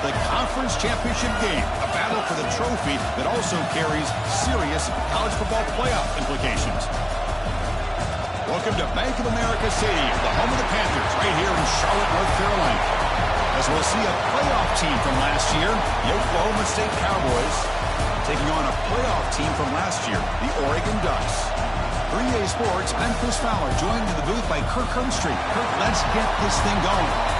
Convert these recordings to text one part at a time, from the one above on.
the conference championship game, a battle for the trophy that also carries serious college football playoff implications. Welcome to Bank of America Stadium, the home of the Panthers, right here in Charlotte, North Carolina. As we'll see a playoff team from last year, the Oklahoma State Cowboys, taking on a playoff team from last year, the Oregon Ducks. For EA Sports, I'm Chris Fowler, joined in the booth by Kirk Hermstreet. Kirk, let's get this thing going.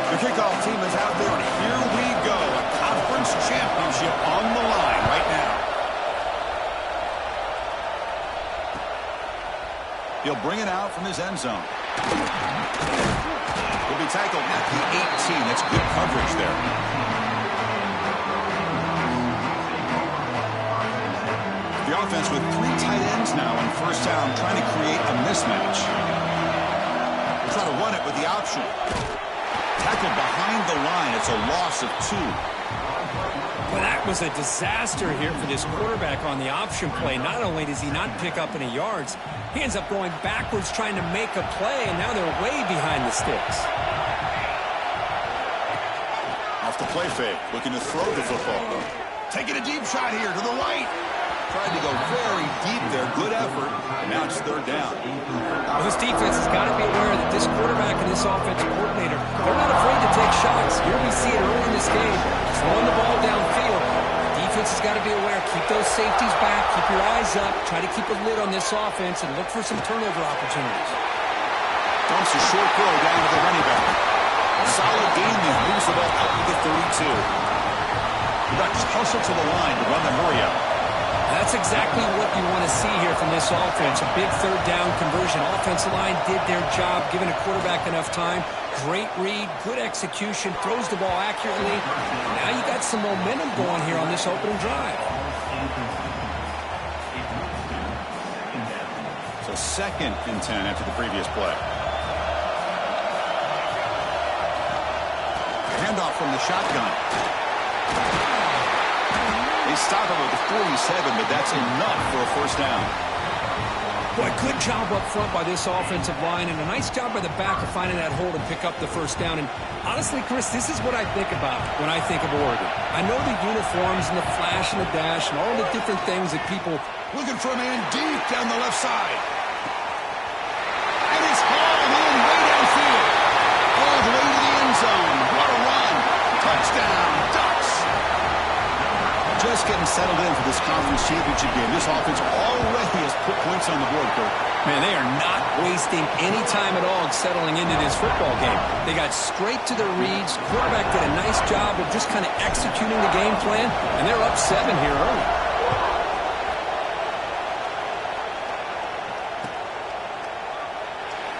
The kickoff team is out there, and here we go. A conference championship on the line right now. He'll bring it out from his end zone. He'll be tackled at the 18. That's good coverage there. The offense with 3 tight ends now on first down, trying to create a mismatch. We'll try to run it with the option. Tackled behind the line. It's a loss of 2. Well, that was a disaster here for this quarterback on the option play. Not only does he not pick up any yards, he ends up going backwards trying to make a play, and now they're way behind the sticks. Off the play fake, looking to throw the football. Taking a deep shot here to the right. Tried to go very deep there. Good effort. Now it's third down. Well, this defense has got to be aware that this quarterback and this offensive coordinator, they're not afraid to take shots. Here we see it early in this game. Throwing the ball downfield. Defense has got to be aware. Keep those safeties back. Keep your eyes up. Try to keep a lid on this offense and look for some turnover opportunities. Dumps a short throw down to the running back. Solid gain there. Moves the ball out to the 32. The Ducks hustle to the line to run the hurry up. That's exactly what you want to see here from this offense. A big third down conversion. Offensive line did their job, giving a quarterback enough time. Great read, good execution, throws the ball accurately. Now you got some momentum going here on this opening drive. So 2nd and 10 after the previous play. Handoff from the shotgun. They stop him at the 47, but that's enough for a first down. Boy, good job up front by this offensive line, and a nice job by the back of finding that hole to pick up the first down. And honestly, Chris, this is what I think about when I think of Oregon. I know the uniforms and the flash and the dash and all the different things that people... Looking for a man deep down the left side. And it's hauled in way downfield. All the way to the end zone. What a run. Touchdown, Ducks. Just getting settled in for this conference championship game. This offense already has put points on the board, Kirk. Man, they are not wasting any time at all settling into this football game. They got straight to their reads. Quarterback did a nice job of just kind of executing the game plan, and they're up 7 here early.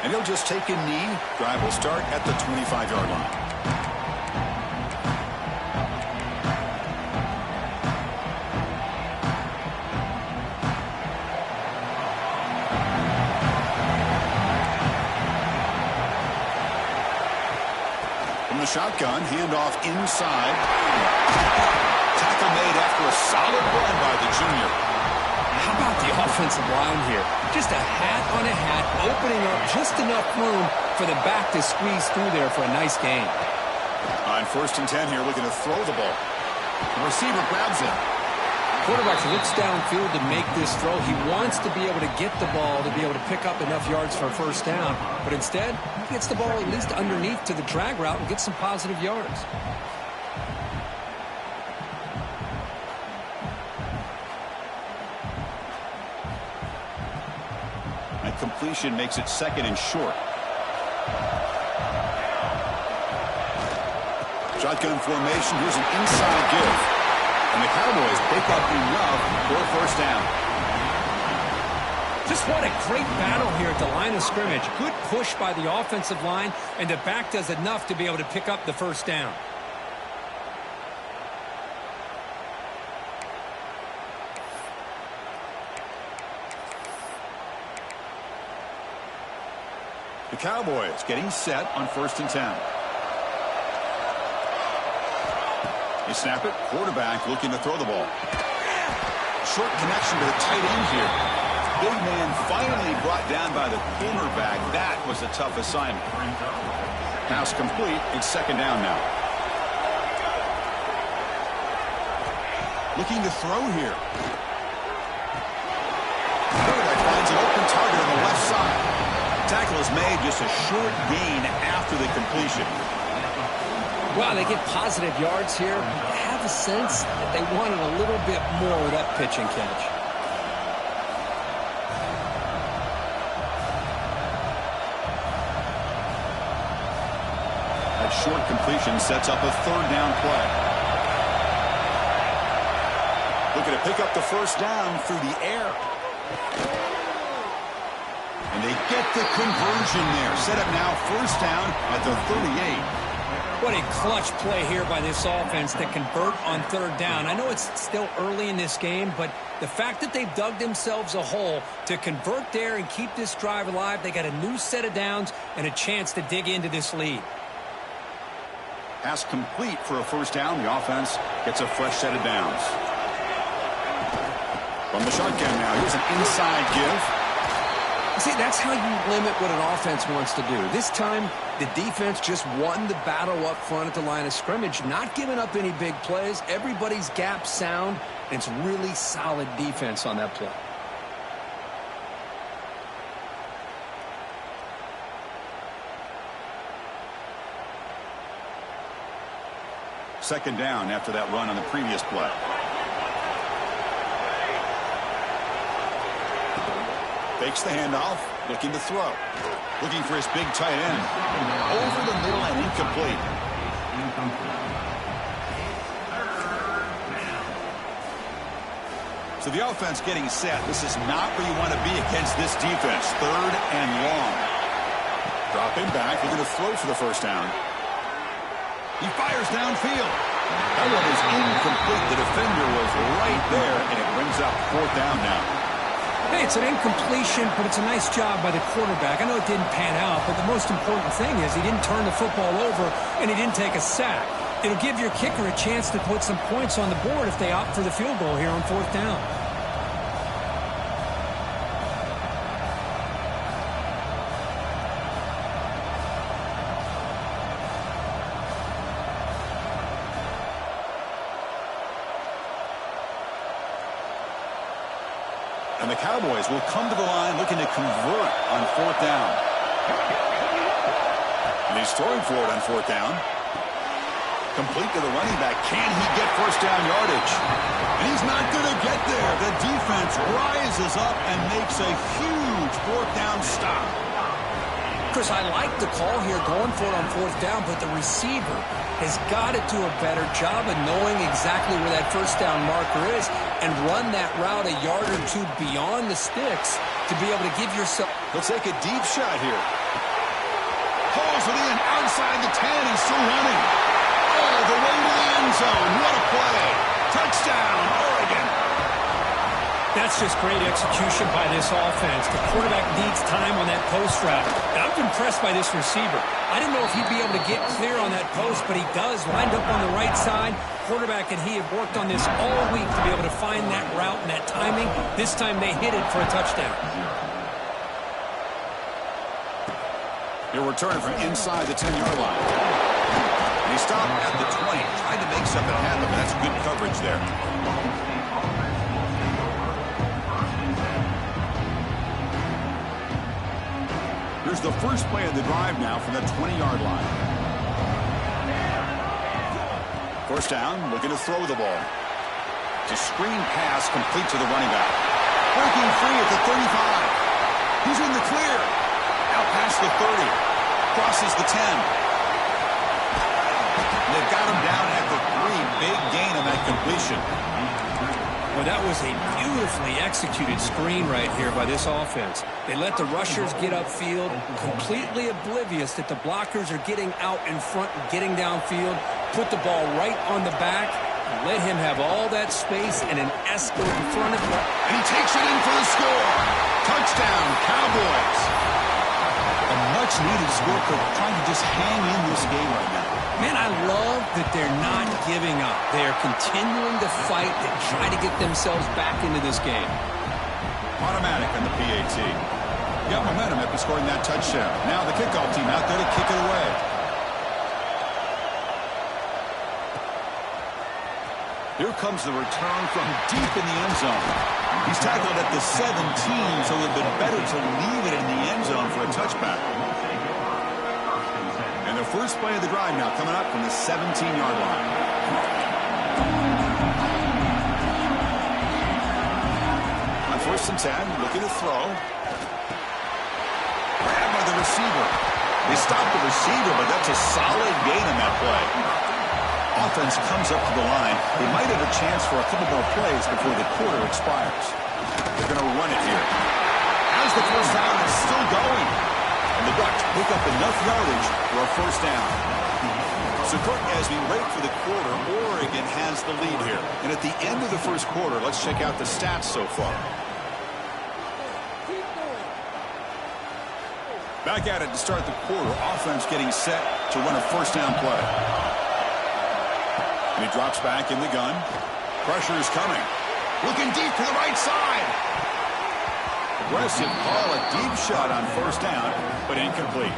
And he'll just take a knee. Drive will start at the 25-yard line. Shotgun, handoff inside. Tackle made after a solid run by the junior. How about the offensive line here? Just a hat on a hat, opening up just enough room for the back to squeeze through there for a nice gain. On 1st and 10 here, looking to throw the ball. The receiver grabs it. Quarterback looks downfield to make this throw. He wants to be able to get the ball to be able to pick up enough yards for a first down. But instead, he gets the ball at least underneath to the drag route and gets some positive yards. That completion makes it 2nd and short. Shotgun formation. Here's an inside give. And the Cowboys pick up enough for a first down. Just what a great battle here at the line of scrimmage. Good push by the offensive line, and the back does enough to be able to pick up the first down. The Cowboys getting set on 1st and 10. They snap it. Quarterback looking to throw the ball. Short connection to the tight end here. Big man finally brought down by the cornerback. That was a tough assignment. Pass complete. It's 2nd down now. Looking to throw here. Quarterback finds an open target on the left side. Tackle is made, just a short gain after the completion. Wow, they get positive yards here. I have a sense that they wanted a little bit more with that pitch and catch. That short completion sets up a 3rd down play. Looking to pick up the 1st down through the air. And they get the conversion there. Set up now 1st down at the 38. What a clutch play here by this offense to convert on 3rd down. I know it's still early in this game, but the fact that they've dug themselves a hole to convert there and keep this drive alive, they got a new set of downs and a chance to dig into this lead. Pass complete for a 1st down. The offense gets a fresh set of downs. From the shotgun now, here's an inside give. See, that's how you limit what an offense wants to do. This time, the defense just won the battle up front at the line of scrimmage, not giving up any big plays. Everybody's gap sound, and it's really solid defense on that play. Second down after that run on the previous play. Fakes the handoff, looking to throw. Looking for his big tight end. Over the middle and incomplete. So the offense getting set. This is not where you want to be against this defense. 3rd and long. Dropping back, looking to throw for the 1st down. He fires downfield. That one is incomplete. The defender was right there, and it brings up 4th down now. Hey, it's an incompletion, but it's a nice job by the quarterback. I know it didn't pan out, but the most important thing is he didn't turn the football over and he didn't take a sack. It'll give your kicker a chance to put some points on the board if they opt for the field goal here on 4th down. And the Cowboys will come to the line looking to convert on 4th down. And he's throwing for it on 4th down. Complete to the running back. Can he get 1st down yardage? And he's not going to get there. The defense rises up and makes a huge 4th down stop. Chris, I like the call here going for it on 4th down, but the receiver has got to do a better job of knowing exactly where that 1st down marker is and run that route a yard or two beyond the sticks to be able to give yourself. He'll take a deep shot here. Pulls it in outside the 10 and still running. All the way to the end zone. What a play. Touchdown, Oregon. That's just great execution by this offense. The quarterback needs time on that post route. And I'm impressed by this receiver. I didn't know if he'd be able to get clear on that post, but he does. Lined up on the right side. Quarterback and he have worked on this all week to be able to find that route and that timing. This time they hit it for a touchdown. He'll return from inside the 10-yard line. And he stopped at the 20. Tried to make something happen, but that's good coverage there. Here's the first play of the drive now from the 20-yard line. 1st down, looking to throw the ball. It's a screen pass complete to the running back. Breaking free at the 35. He's in the clear. Out past the 30. Crosses the 10. And they've got him down at the 3. Big gain on that completion. Well, that was a beautifully executed screen right here by this offense. They let the rushers get upfield, completely oblivious that the blockers are getting out in front and getting downfield, put the ball right on the back, and let him have all that space and an escort in front of him. And he takes it in for the score. Touchdown, Cowboys. A much much-needed score for trying to just hang in this game right now. Man, I love that they're not giving up. They are continuing to fight and try to get themselves back into this game. Automatic on the PAT. Got momentum after scoring that touchdown. Now the kickoff team out there to kick it away. Here comes the return from deep in the end zone. He's tackled at the 17, so it would have been better to leave it in the end zone for a touchback. And the first play of the drive now coming up from the 17-yard line. On 1st and 10, looking to throw. Grabbed by the receiver. They stopped the receiver, but that's a solid gain on that play. Offense comes up to the line. They might have a chance for a couple more plays before the quarter expires. They're going to run it here. As the first down is still going. And the Ducks pick up enough yardage for a first down. So, Kirk, as we wait for the quarter, Oregon has the lead here. And at the end of the first quarter, let's check out the stats so far. Back at it to start the quarter. Offense getting set to run a first down play. And he drops back in the gun. Pressure is coming. Looking deep to the right side. Aggressive call, a deep shot on first down, but incomplete.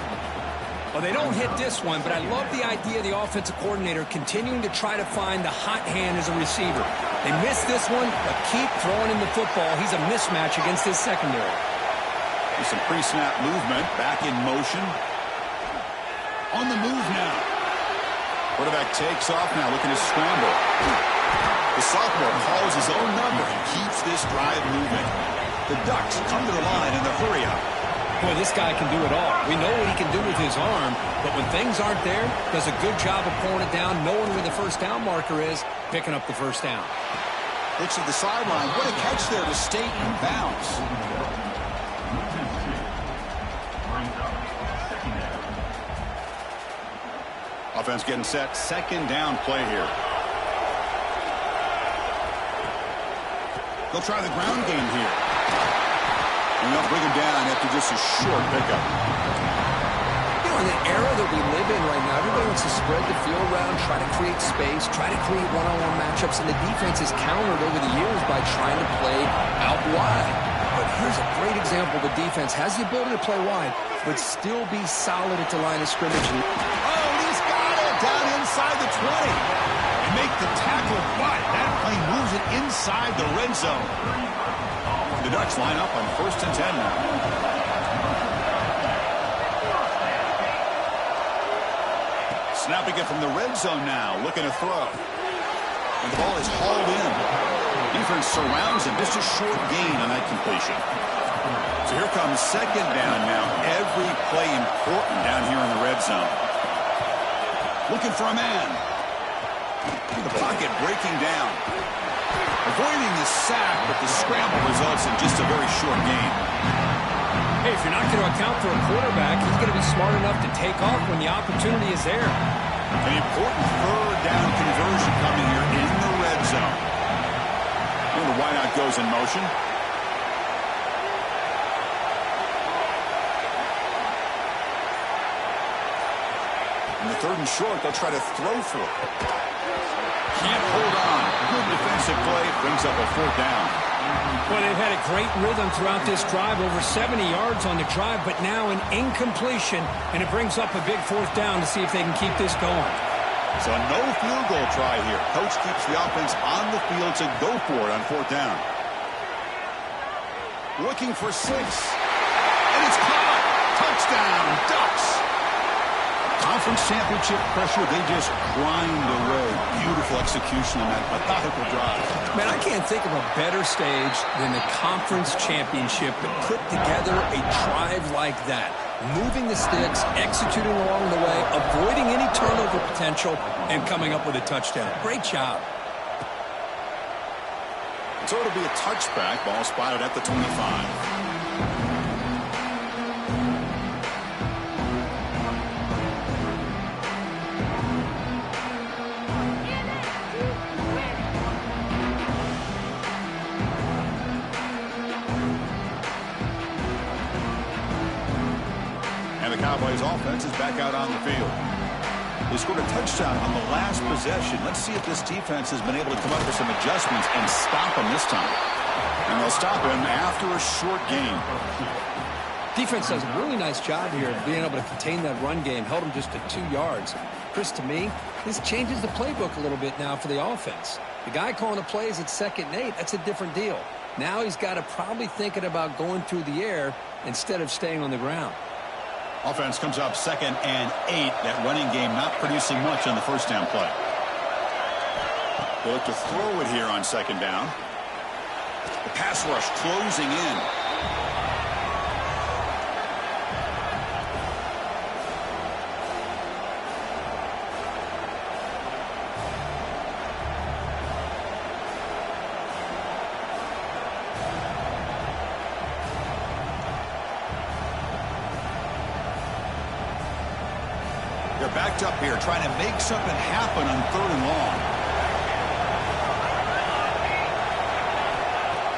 Well, they don't hit this one, but I love the idea of the offensive coordinator continuing to try to find the hot hand as a receiver. They missed this one, but keep throwing him the football. He's a mismatch against his secondary. There's some pre-snap movement, back in motion. On the move now. Quarterback takes off now, looking to scramble. The sophomore calls his own number and keeps this drive moving. The Ducks come to the line in the hurry up. Boy, this guy can do it all. We know what he can do with his arm, but when things aren't there, does a good job of pulling it down, knowing where the first down marker is, picking up the first down. Looks at the sideline. What a catch there to stay in bounds. Offense getting set. Second down play here. They'll try the ground game here. And they'll bring him down after just a short pickup. You know, in the era that we live in right now, everybody wants to spread the field around, try to create space, try to create one-on-one matchups, and the defense is countered over the years by trying to play out wide. But here's a great example. The defense has the ability to play wide, but still be solid at the line of scrimmage. Oh, he's got it down inside the 20. And make the tackle, but that play moves it inside the red zone. The Ducks line up on 1st and 10 now. Snapping it from the red zone now, looking to throw. And the ball is hauled in. Defense surrounds him. Just a short gain on that completion. So here comes second down now. Every play important down here in the red zone. Looking for a man. The pocket breaking down. Avoiding the sack, but the scramble results in just a very short gain. Hey, if you're not going to account for a quarterback, he's going to be smart enough to take off when the opportunity is there. An important third down conversion coming here in the red zone. And the wideout goes in motion. In the 3rd and short, they'll try to throw for it. Can't hold on. Good defensive play. Brings up a 4th down. Well, they've had a great rhythm throughout this drive, over 70 yards on the drive, but now an incompletion, and it brings up a big 4th down to see if they can keep this going. So a no field goal try here. Coach keeps the offense on the field to go for it on 4th down. Looking for 6. And it's caught. Touchdown, Ducks. Conference championship pressure, they just grind away. Beautiful execution on that methodical drive. Man, I can't think of a better stage than the conference championship to put together a drive like that. Moving the sticks, executing along the way, avoiding any turnover potential, and coming up with a touchdown. Great job. So it'll be a touchback. Ball spotted at the 25. The Cowboys offense is back out on the field. They scored a touchdown on the last possession. Let's see if this defense has been able to come up with some adjustments and stop him this time. And they'll stop him after a short game. Defense does a really nice job here of being able to contain that run game. Held him just to 2 yards. Chris, to me, this changes the playbook a little bit now for the offense. The guy calling the plays at 2nd and 8, that's a different deal. Now he's got to probably thinking about going through the air instead of staying on the ground. Offense comes up 2nd and 8. That running game not producing much on the first down play. They look to throw it here on 2nd down. The pass rush closing in. They're backed up here, trying to make something happen on 3rd and long.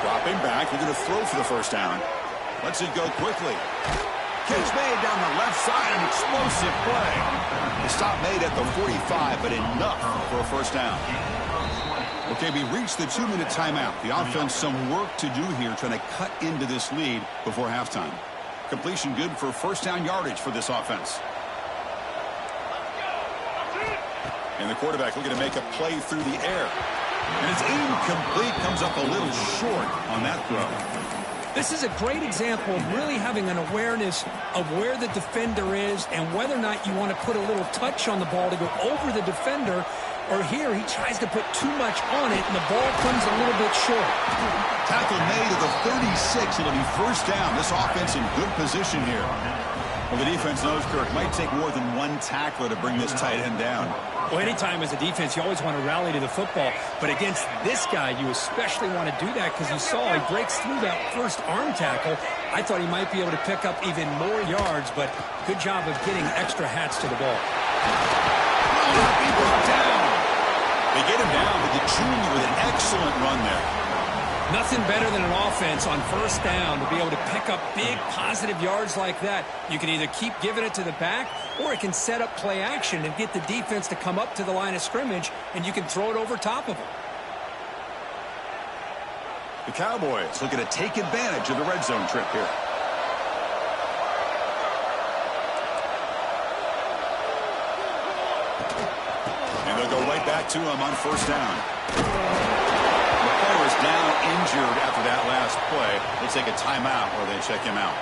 Dropping back, they're going to throw for the first down. Lets it go quickly. Catch made down the left side, an explosive play. The stop made at the 45, but enough for a first down. Okay, we reached the 2-minute timeout. The offense some work to do here, trying to cut into this lead before halftime. Completion good for first down yardage for this offense. And the quarterback looking to make a play through the air. And it's incomplete, comes up a little short on that throw. This is a great example of really having an awareness of where the defender is and whether or not you want to put a little touch on the ball to go over the defender, or here he tries to put too much on it and the ball comes a little bit short. Tackle made at the 36. It'll be first down. This offense in good position here. Well, the defense knows, Kirk, might take more than one tackler to bring this tight end down. Well, anytime as a defense, you always want to rally to the football. But against this guy, you especially want to do that because you saw he breaks through that first arm tackle. I thought he might be able to pick up even more yards, but good job of getting extra hats to the ball. He broke down. They get him down with the junior with an excellent run there. Nothing better than an offense on first down to be able to pick up big positive yards like that. You can either keep giving it to the back, or it can set up play action and get the defense to come up to the line of scrimmage, and you can throw it over top of them. The Cowboys looking to take advantage of the red zone trip here. And they'll go right back to him on first down. Was down injured after that last play. They'll take a timeout or they check him out.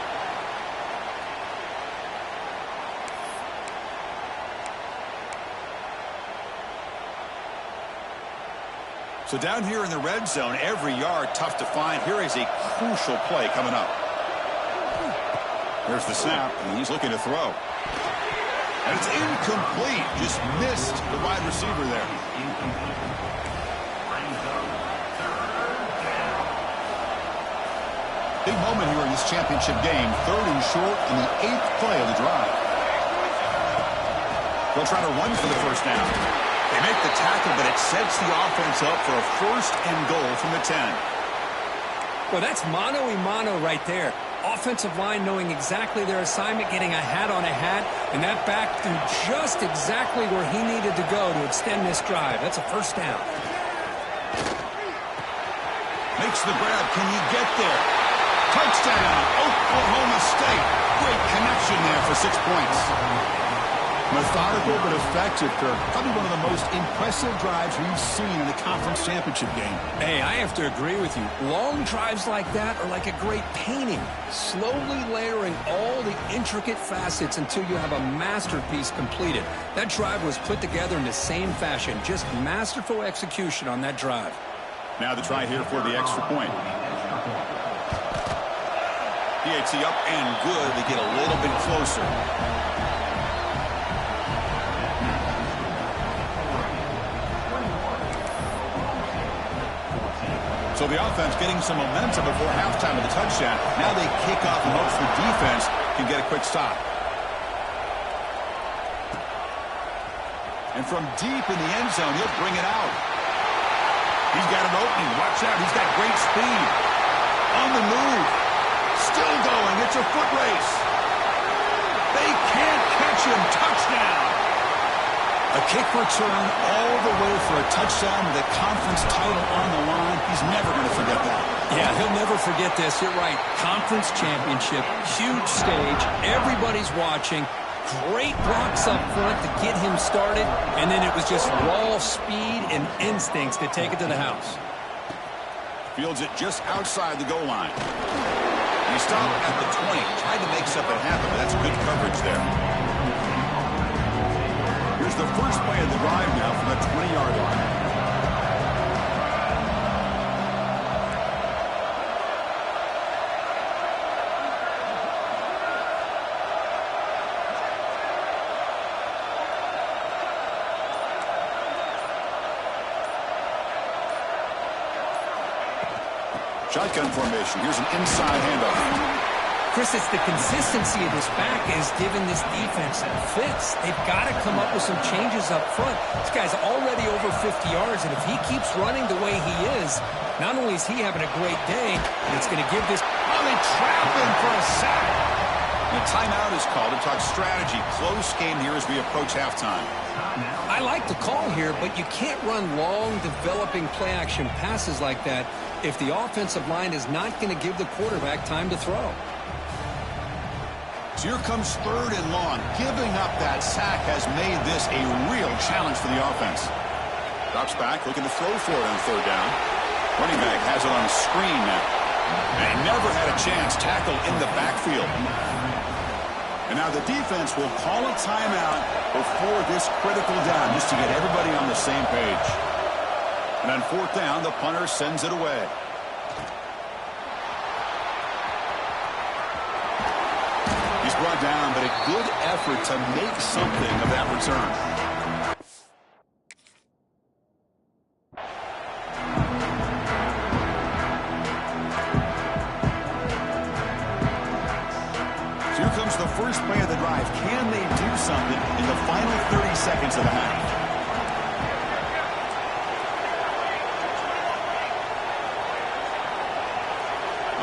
So down here in the red zone, every yard tough to find. Here is a crucial play coming up. There's the snap, and he's looking to throw. And it's incomplete. Just missed the wide receiver there. Big moment here in this championship game. 3rd and short on the 8th play of the drive. They'll try to run for the first down. They make the tackle, but it sets the offense up for a 1st and goal from the 10. Well, that's mano-a-mano right there. Offensive line knowing exactly their assignment, getting a hat on a hat, and that back through just exactly where he needed to go to extend this drive. That's a first down. Makes the grab. Can you get there? Touchdown, Oklahoma State. Great connection there for 6 points. Methodical but effective, Kirk. Probably one of the most impressive drives we've seen in the conference championship game. Hey, I have to agree with you. Long drives like that are like a great painting. Slowly layering all the intricate facets until you have a masterpiece completed. That drive was put together in the same fashion. Just masterful execution on that drive. Now the try here for the extra point. PAT up and good. They get a little bit closer. So the offense getting some momentum before halftime of the touchdown. Now they kick off and hopes the defense can get a quick stop. And from deep in the end zone, he'll bring it out. He's got an opening. Watch out. He's got great speed. On the move. Still going. It's a foot race. They completion. Touchdown. A kick return all the way for a touchdown with the conference title on the line. He's never going to forget that. Yeah, he'll never forget this. You're right. Conference championship, huge stage. Everybody's watching. Great blocks up front to get him started. And then it was just raw speed and instincts to take it to the house. Fields it just outside the goal line. He stopped at the 20. Tried to make something happen, but that's good coverage there. Here's the first play of the drive now from the 20-yard line. Shotgun formation. Here's an inside handoff. Chris, it's the consistency of this back is giving this defense fits. They've got to come up with some changes up front. This guy's already over 50 yards, and if he keeps running the way he is, not only is he having a great day, but it's going to give this... Oh, they trap him for a sack. The timeout is called to talk strategy. Close game here as we approach halftime. I like the call here, but you can't run long, developing play-action passes like that if the offensive line is not going to give the quarterback time to throw. So here comes 3rd and long. Giving up that sack has made this a real challenge for the offense. Drops back, looking to throw for it on 3rd down. Running back has it on the screen now. And he never had a chance. Tackle in the backfield. And now the defense will call a timeout before this critical down, just to get everybody on the same page. And on 4th down, the punter sends it away. He's brought down, but a good effort to make something of that return. So here comes the first play of the drive. Can they do something in the final 30 seconds of the half?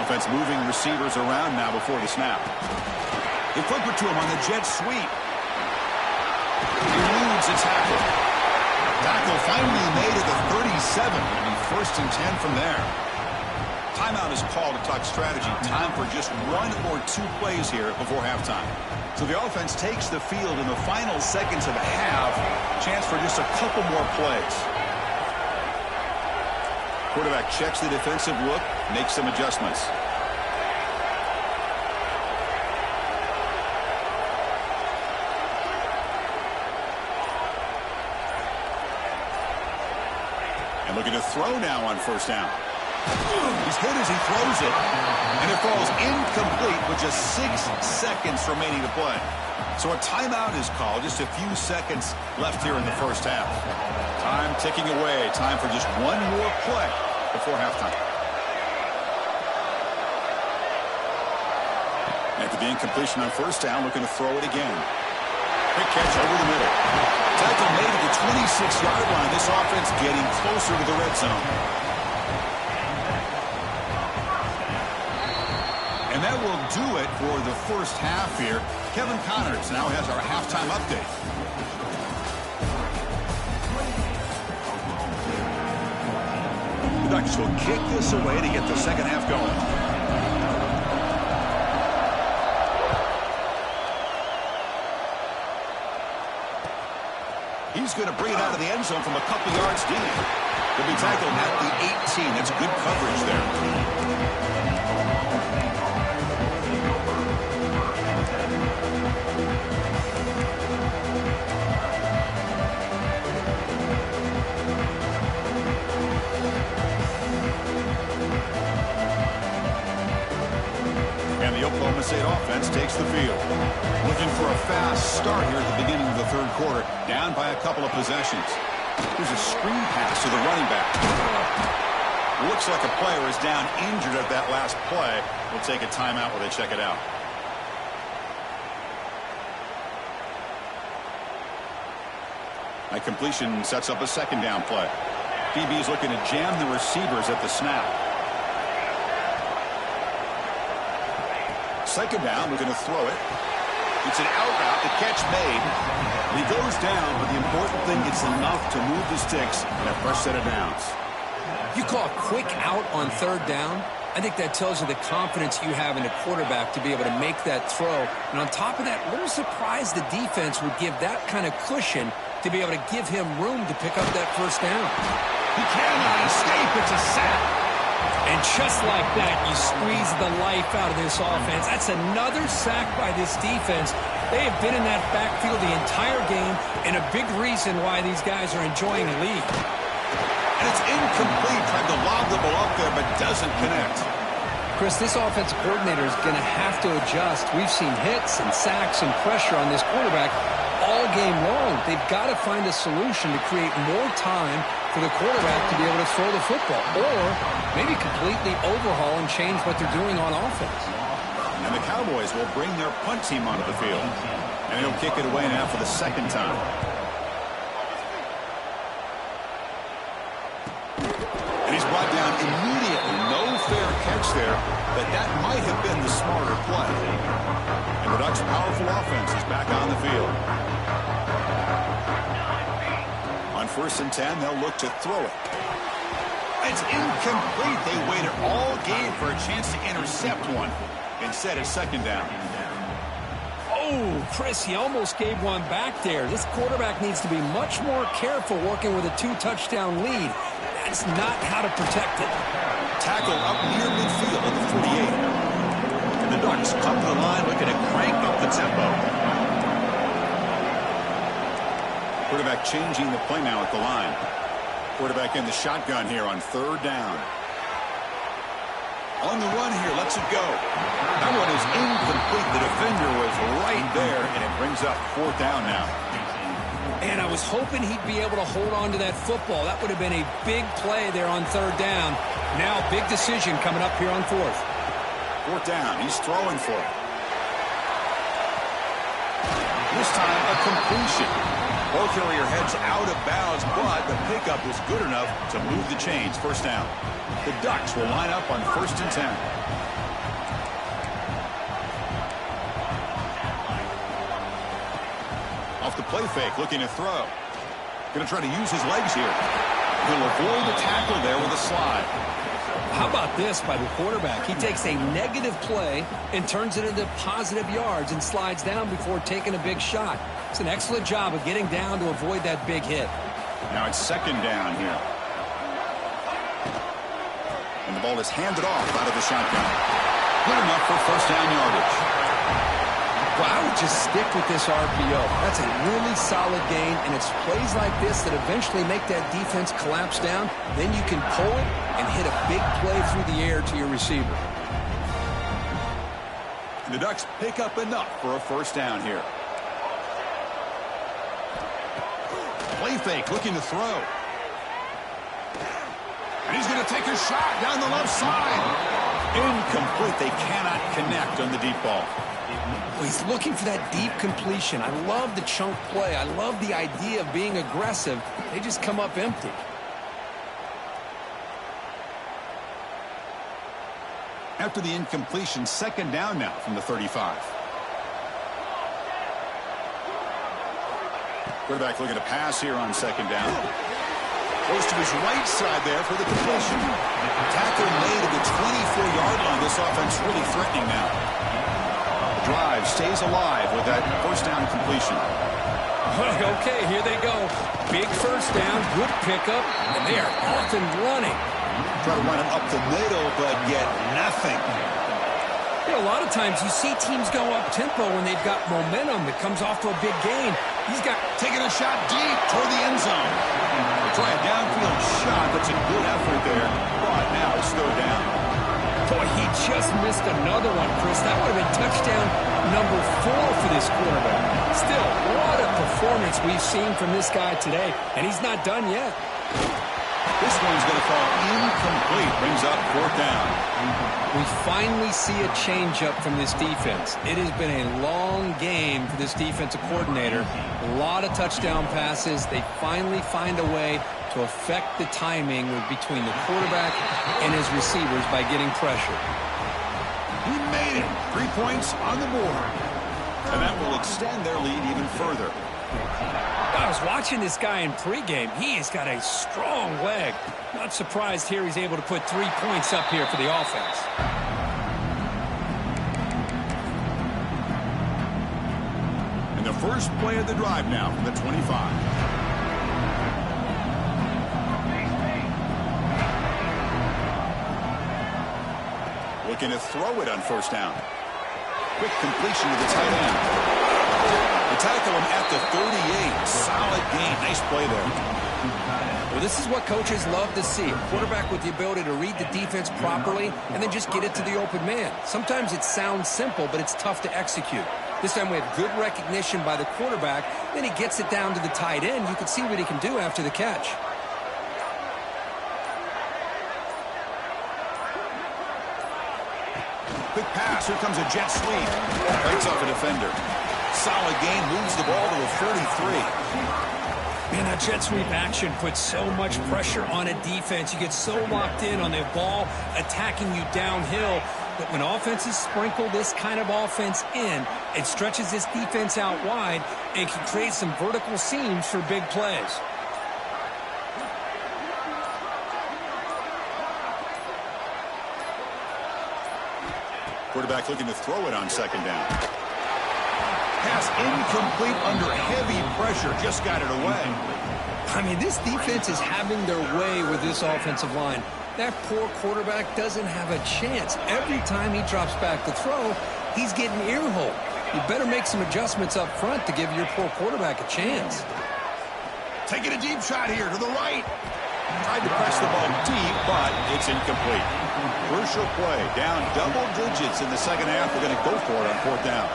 Offense moving receivers around now before the snap. They flip it to him on the jet sweep. He eludes a tackle. Tackle finally made at the 37. It'll be 1st and 10 from there. Timeout is called to talk strategy. Time for just 1 or 2 plays here before halftime. So the offense takes the field in the final seconds of the half. Chance for just a couple more plays. Quarterback checks the defensive look, makes some adjustments. And looking to throw now on 1st down. He's hit as he throws it, and it falls incomplete with just 6 seconds remaining to play. So a timeout is called, just a few seconds left here in the 1st half. Time ticking away, time for just 1 more play before halftime. After the incompletion on 1st down, looking to throw it again. Quick catch over the middle. Tackle made at the 26-yard line. This offense getting closer to the red zone. And that will do it for the 1st half here. Kevin Connors now has our halftime update. The Ducks will kick this away to get the 2nd half going. He's going to bring it out of the end zone from a couple yards deep. He'll be tackled at the 18. That's good coverage there. And the Oklahoma State offense takes the field. Looking for a fast start here at the beginning of the 3rd quarter. Down by a couple of possessions. Here's a screen pass to the running back. Looks like a player is down injured at that last play. We'll take a timeout while they check it out. That completion sets up a 2nd down play. DB is looking to jam the receivers at the snap. 2nd down, we're going to throw it. It's an out route, the catch made. He goes down, but the important thing, it's enough to move the sticks in a fresh set of downs. You call a quick out on third down? I think that tells you the confidence you have in a quarterback to be able to make that throw. And on top of that, a little surprised the defense would give that kind of cushion to be able to give him room to pick up that first down. He cannot escape. It's a sack. And just like that, you squeeze the life out of this offense. That's another sack by this defense. They have been in that backfield the entire game, and a big reason why these guys are enjoying the lead. And it's incomplete. Tried to lob the ball up there, but doesn't connect. Chris, this offensive coordinator is going to have to adjust. We've seen hits and sacks and pressure on this quarterback all game long. They've got to find a solution to create more time for the quarterback to be able to throw the football, or maybe completely overhaul and change what they're doing on offense. And the Cowboys will bring their punt team onto the field. And he'll kick it away now for the second time. And he's brought down immediately. No fair catch there, but that might have been the smarter play. And the Ducks' powerful offense is back on the field. On 1st and 10, they'll look to throw it. It's incomplete. They waited all game for a chance to intercept one. Instead, it's second down. Oh, Chris, he almost gave one back there. This quarterback needs to be much more careful working with a 2-touchdown lead. That's not how to protect it. Tackle up near midfield at the 48. And the Ducks come to the line looking to crank up the tempo. Quarterback changing the play now at the line. Quarterback in the shotgun here on 3rd down. On the run here, lets it go. That one is incomplete. The defender was right there, and it brings up 4th down now. And I was hoping he'd be able to hold on to that football. That would have been a big play there on 3rd down. Now, big decision coming up here on 4th. 4th down. He's throwing for it. This time, a completion. Ball carrier heads out of bounds, but the pickup was good enough to move the chains. 1st down. The Ducks will line up on 1st and 10. Off the play fake, looking to throw. Going to try to use his legs here. He'll avoid the tackle there with a slide. How about this by the quarterback? He takes a negative play and turns it into positive yards and slides down before taking a big shot. It's an excellent job of getting down to avoid that big hit. Now it's 2nd down here. And the ball is handed off out of the shotgun. Good enough for 1st down yardage. Well, I would just stick with this RPO. That's a really solid gain, and it's plays like this that eventually make that defense collapse down. Then you can pull it and hit a big play through the air to your receiver. And the Ducks pick up enough for a 1st down here. Play fake, looking to throw. And he's going to take a shot down the left side. Incomplete. They cannot connect on the deep ball. Well, he's looking for that deep completion. I love the chunk play. I love the idea of being aggressive. They just come up empty. After the incompletion, 2nd down now from the 35. Quarterback looking to pass here on 2nd down. Goes to his right side there for the completion. Tackle made at the 24-yard line. This offense really threatening now. The drive stays alive with that 1st down completion. Okay, here they go. Big 1st down, good pickup, and they are off and running. Try to run it up the middle, but get nothing. You know, a lot of times you see teams go up-tempo when they've got momentum that comes off to a big gain. He's got taking a shot deep toward the end zone. We'll try a downfield shot. That's a good effort there, but now it's still down. Boy, he just missed another one, Chris. That would have been touchdown number 4 for this quarterback. Still, what a performance we've seen from this guy today, and he's not done yet. This one's going to fall incomplete. Brings up 4th down. We finally see a change-up from this defense. It has been a long game for this defensive coordinator. A lot of touchdown passes. They finally find a way to affect the timing between the quarterback and his receivers by getting pressure. He made it. 3 points on the board. And that will extend their lead even further. I was watching this guy in pregame. He's got a strong leg. Not surprised here he's able to put 3 points up here for the offense. And the first play of the drive now from the 25. Looking to throw it on first down. Quick completion to the tight end. They tackle him at the 38. Solid gain. Nice play there. Well, this is what coaches love to see. A quarterback with the ability to read the defense properly and then just get it to the open man. Sometimes it sounds simple, but it's tough to execute. This time we have good recognition by the quarterback. Then he gets it down to the tight end. You can see what he can do after the catch. Quick pass. Here comes a jet sweep. Breaks off a defender. Solid gain. Moves the ball to a 43. Man, that jet sweep action puts so much pressure on a defense. You get so locked in on the ball attacking you downhill. But when offenses sprinkle this kind of offense in, it stretches this defense out wide and can create some vertical seams for big plays. Quarterback looking to throw it on second down. Pass incomplete under heavy pressure. Just got it away. I mean, this defense is having their way with this offensive line. That poor quarterback doesn't have a chance. Every time he drops back to throw, he's getting ear-hole. You better make some adjustments up front to give your poor quarterback a chance. Taking a deep shot here to the right. Tried to press the ball deep, but it's incomplete. Crucial play. Down double digits in the second half. We're going to go for it on fourth down.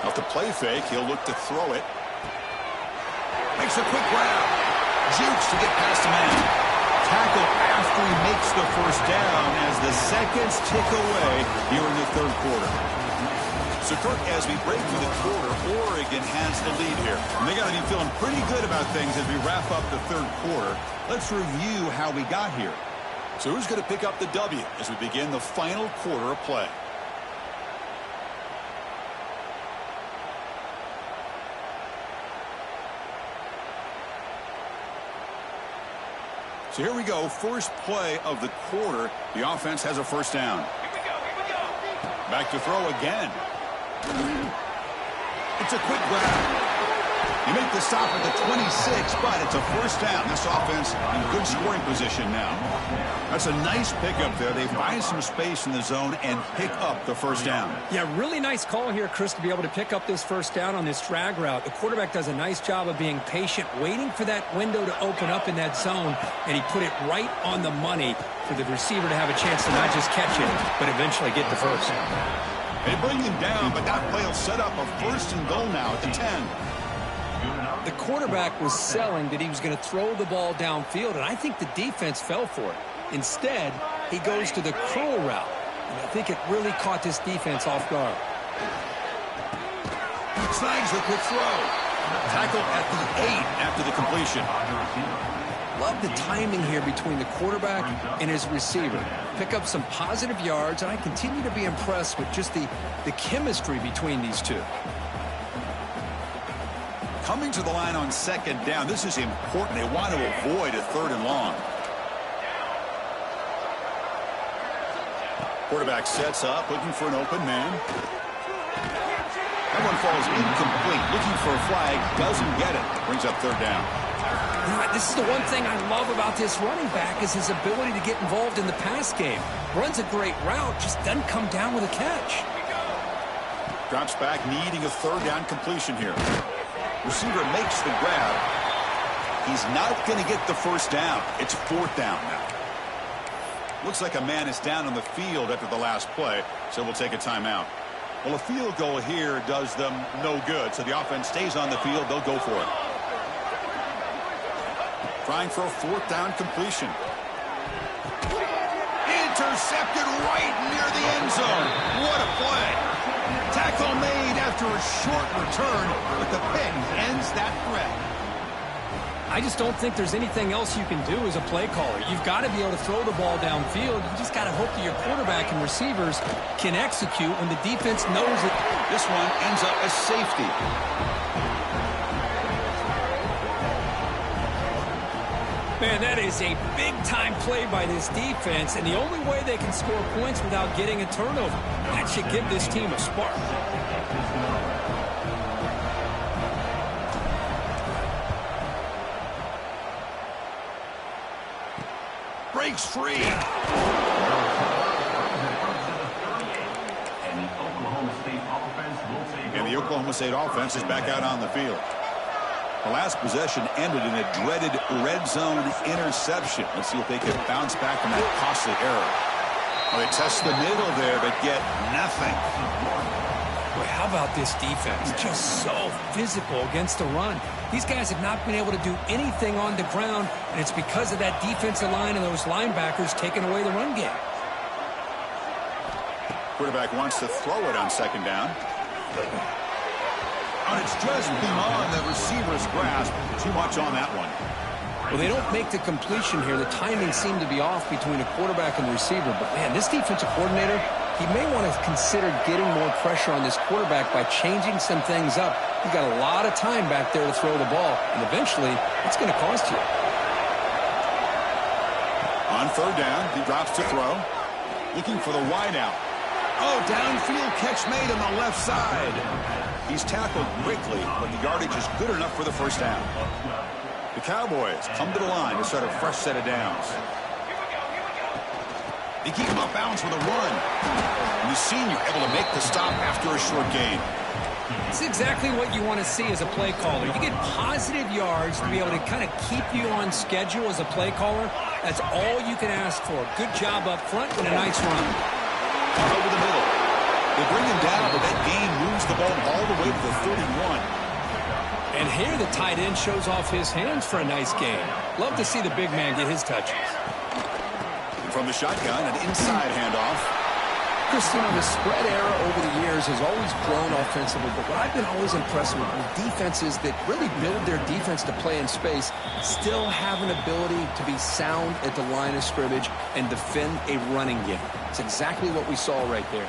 Off the play fake, he'll look to throw it. Makes a quick grab. Jukes to get past the man. Tackle after he makes the first down as the seconds tick away here in the third quarter. So, Kirk, as we break through the quarter, Oregon has the lead here. And they got to be feeling pretty good about things as we wrap up the third quarter. Let's review how we got here. So who's going to pick up the W as we begin the final quarter of play? So here we go. First play of the quarter. The offense has a first down. Back to throw again. It's a quick grab. You make the stop at the 26, but it's a first down. This offense in good scoring position now. That's a nice pickup there. They find some space in the zone and pick up the first down. Yeah, really nice call here, Chris, to be able to pick up this first down on this drag route. The quarterback does a nice job of being patient, waiting for that window to open up in that zone, and he put it right on the money for the receiver to have a chance to not just catch it, but eventually get the first. They bring him down, but that play will set up a first and goal now at the 10. The quarterback was selling that he was going to throw the ball downfield, and I think the defense fell for it. Instead, he goes to the curl route, and I think it really caught this defense off guard. Snags a quick throw. Tackle at the 8 after the completion. Love the timing here between the quarterback and his receiver. Pick up some positive yards, and I continue to be impressed with just the chemistry between these two. Coming to the line on second down. This is important. They want to avoid a third and long. Quarterback sets up, looking for an open man. That one falls incomplete. Looking for a flag, doesn't get it. Brings up third down. This is the one thing I love about this running back is his ability to get involved in the pass game. Runs a great route, just doesn't come down with a catch. Drops back, needing a third down completion here. Receiver makes the grab. He's not going to get the first down. It's fourth down now. Looks like a man is down on the field after the last play, so we'll take a timeout. Well, a field goal here does them no good, so the offense stays on the field. They'll go for it. Trying for a fourth down completion. Intercepted right near the end zone. What a play. Tackle made after a short return, but the pick ends that threat. I just don't think there's anything else you can do as a play caller. You've got to be able to throw the ball downfield. You just got to hope that your quarterback and receivers can execute when the defense knows it. This one ends up as safety. Man, that is a big-time play by this defense, and the only way they can score points without getting a turnover. That should give this team a spark. Breaks free. And the Oklahoma State offense is back out on the field. The last possession ended in a dreaded red zone interception. Let's see if they can bounce back from that costly error. Well, they test the middle there, but get nothing. Boy, how about this defense? Just so physical against the run. These guys have not been able to do anything on the ground, and it's because of that defensive line and those linebackers taking away the run game. Quarterback wants to throw it on second down. And it's just beyond the receiver's grasp. Too much on that one. Well, they don't make the completion here. The timing seemed to be off between a quarterback and the receiver. But, man, this defensive coordinator, he may want to consider getting more pressure on this quarterback by changing some things up. He's got a lot of time back there to throw the ball, and eventually it's going to cost you. On third down, he drops to throw. Looking for the wideout. Oh, downfield catch made on the left side. He's tackled quickly, but the yardage is good enough for the first down. The Cowboys come to the line to start a fresh set of downs. They keep him off balance with a run. And the senior able to make the stop after a short gain. It's exactly what you want to see as a play caller. You get positive yards to be able to kind of keep you on schedule as a play caller. That's all you can ask for. Good job up front and a nice run. Over the middle. They bring him down, but that gain moves the ball all the way to the 31. And here the tight end shows off his hands for a nice gain. Love to see the big man get his touches. From the shotgun, an inside handoff. Christian, the spread era over the years has always grown offensively, but what I've been always impressed with defenses that really build their defense to play in space still have an ability to be sound at the line of scrimmage and defend a running game. It's exactly what we saw right there.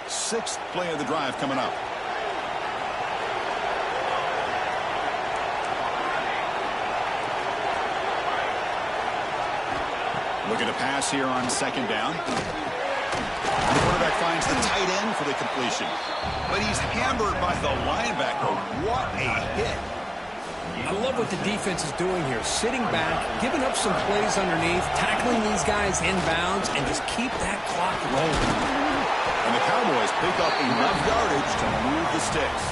Sixth play of the drive coming up. Looking to pass here on second down. The quarterback finds the tight end for the completion. But he's hammered by the linebacker. What a hit. I love what the defense is doing here. Sitting back, giving up some plays underneath, tackling these guys inbounds, and just keep that clock rolling. And the Cowboys pick up enough yardage to move the sticks.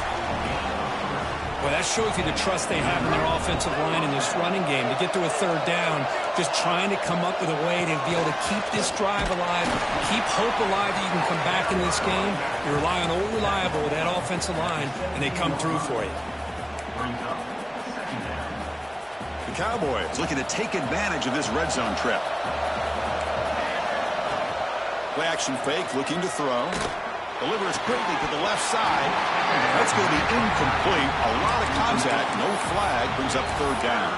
Well, that shows you the trust they have in their offensive line in this running game to get to a third down, just trying to come up with a way to be able to keep this drive alive, keep hope alive that you can come back in this game. You rely on old reliable with that offensive line, and they come through for you. The Cowboys looking to take advantage of this red zone trip. Play action fake, looking to throw. Delivers quickly to the left side. That's going to be incomplete. A lot of contact. No flag. Brings up third down.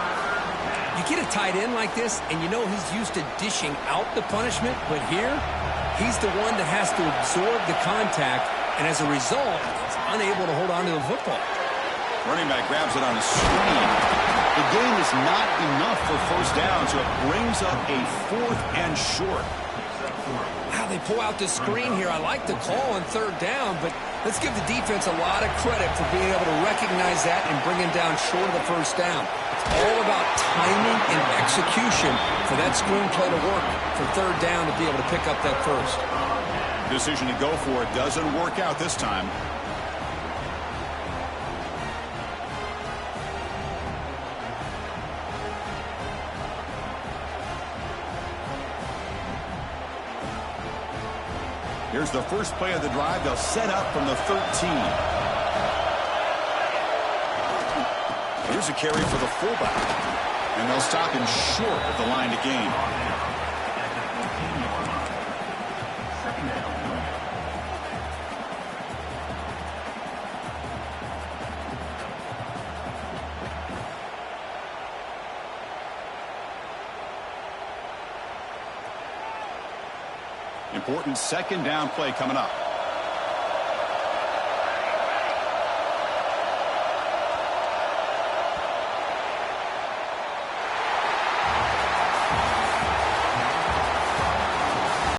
You get a tight end like this, and you know he's used to dishing out the punishment. But here, he's the one that has to absorb the contact. And as a result, he's unable to hold on to the football. Running back grabs it on a screen. The gain is not enough for first down, so it brings up a fourth and short. Wow, they pull out the screen here. I like the call on third down, but let's give the defense a lot of credit for being able to recognize that and bring him down short of the first down. It's all about timing and execution for that screenplay to work for third down to be able to pick up that first. Decision to go for it doesn't work out this time. Here's the first play of the drive. They'll set up from the 13. Here's a carry for the fullback. And they'll stop him short of the line to gain. Important second down play coming up.